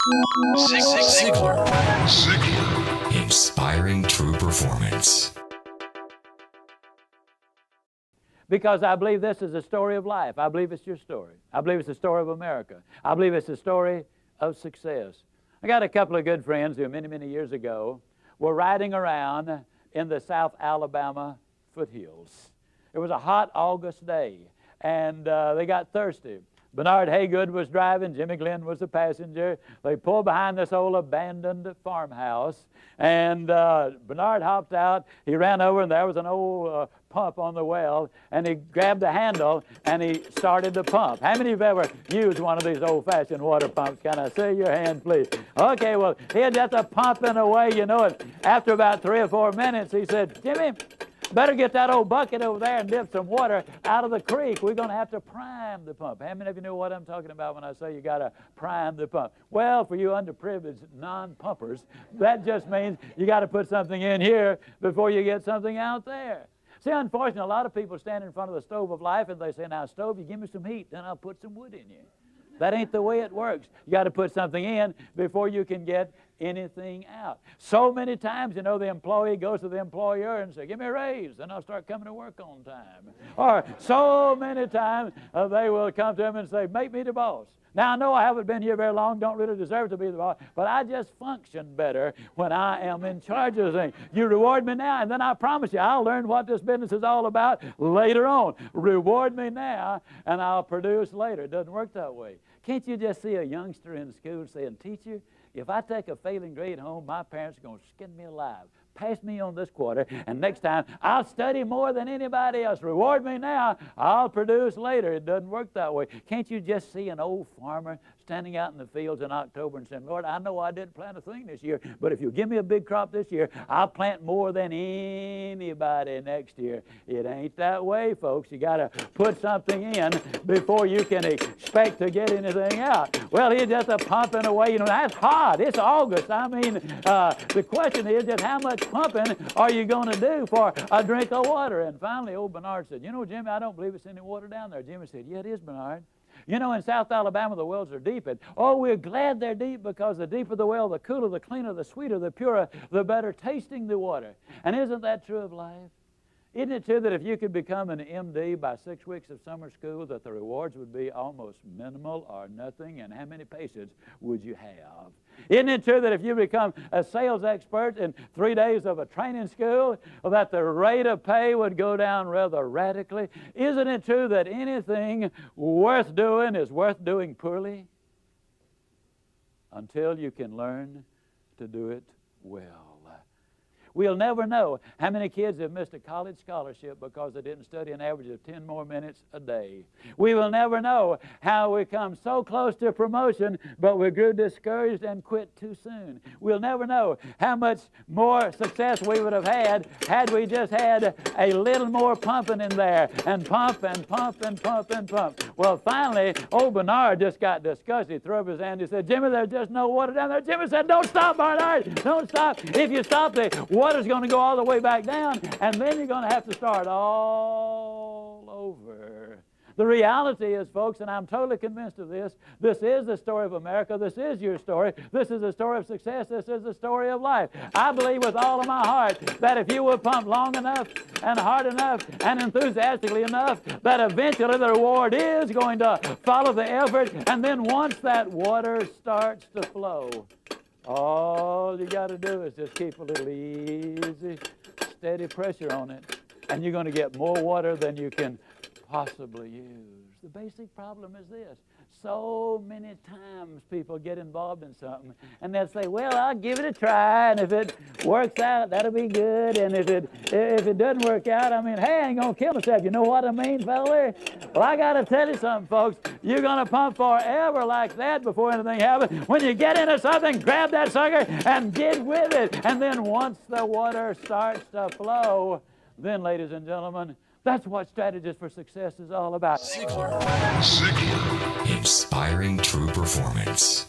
Ziglar. Inspiring true performance. Because I believe this is a story of life. I believe it's your story. I believe it's the story of America. I believe it's the story of success. I got a couple of good friends who many, many years ago were riding around in the South Alabama foothills. It was a hot August day, and they got thirsty. Bernard Haygood was driving. Jimmy Glenn was the passenger. They pulled behind this old abandoned farmhouse, and Bernard hopped out. He ran over, and there was an old pump on the well, and he grabbed the handle, and he started the pump. How many of you have ever used one of these old-fashioned water pumps? Can I see your hand, please? Okay, well, he had just a pumping away, you know it. After about 3 or 4 minutes, he said, "Jimmy, better get that old bucket over there and dip some water out of the creek. We're going to have to prime the pump." How many of you know what I'm talking about when I say you got to prime the pump? Well, for you underprivileged non-pumpers, that just means you got to put something in here before you get something out there. See, unfortunately, a lot of people stand in front of the stove of life and they say, "Now, stove, you give me some heat, then I'll put some wood in you." That ain't the way it works. You got to put something in before you can get anything out. So many times, you know, the employee goes to the employer and says, "Give me a raise, then I'll start coming to work on time." Or so many times they will come to him and say, "Make me the boss." Now, I know I haven't been here very long, don't really deserve to be the boss, but I just function better when I am in charge of things. You reward me now, and then I promise you, I'll learn what this business is all about later on. Reward me now, and I'll produce later. It doesn't work that way. Can't you just see a youngster in school saying, "Teacher, if I take a failing grade home, my parents are going to skin me alive. Pass me on this quarter, and next time I'll study more than anybody else. Reward me now, I'll produce later." It doesn't work that way. Can't you just see an old farmer standing out in the fields in October and saying, "Lord, I know I didn't plant a thing this year, but if you give me a big crop this year, I'll plant more than anybody next year"? It ain't that way, folks. You got to put something in before you can expect to get anything out. Well, he's just pumping away. You know, that's hot. It's August. I mean, the question is just how much pumping are you going to do for a drink of water? And finally, old Bernard said, "You know, Jimmy, I don't believe it's any water down there." Jimmy said, "Yeah, it is, Bernard. You know, in South Alabama, the wells are deep. And, oh, we're glad they're deep because the deeper the well, the cooler, the cleaner, the sweeter, the purer, the better tasting the water." And isn't that true of life? Isn't it true that if you could become an MD by 6 weeks of summer school, that the rewards would be almost minimal or nothing? And how many patients would you have? Isn't it true that if you become a sales expert in 3 days of a training school, that the rate of pay would go down rather radically? Isn't it true that anything worth doing is worth doing poorly until you can learn to do it well? We'll never know how many kids have missed a college scholarship because they didn't study an average of 10 more minutes a day. We will never know how we come so close to promotion, but we grew discouraged and quit too soon. We'll never know how much more success we would have had we just had a little more pumping in there, and pump and pump and pump and pump. Well, finally, old Bernard just got disgusted. He threw up his hand. He said, "Jimmy, there's just no water down there." Jimmy said, "Don't stop, Bernard. Don't stop. If you stop, the water's going to go all the way back down, and then you're going to have to start all over." The reality is, folks, and I'm totally convinced of this, this is the story of America. This is your story. This is the story of success. This is the story of life. I believe with all of my heart that if you will pump long enough and hard enough and enthusiastically enough, that eventually the reward is going to follow the effort, and then once that water starts to flow, all you got to do is just keep a little easy, steady pressure on it, and you're going to get more water than you can possibly use. The basic problem is this. So many times people get involved in something, and they'll say, "Well, I'll give it a try, and if it works out, that'll be good, and if it doesn't work out, I mean, hey, I ain't going to kill myself." You know what I mean, fella? Well, I got to tell you something, folks. You're going to pump forever like that before anything happens. When you get into something, grab that sucker and get with it. And then once the water starts to flow, then, ladies and gentlemen, that's what Strategies for Success is all about. Ziglar. Inspiring true performance.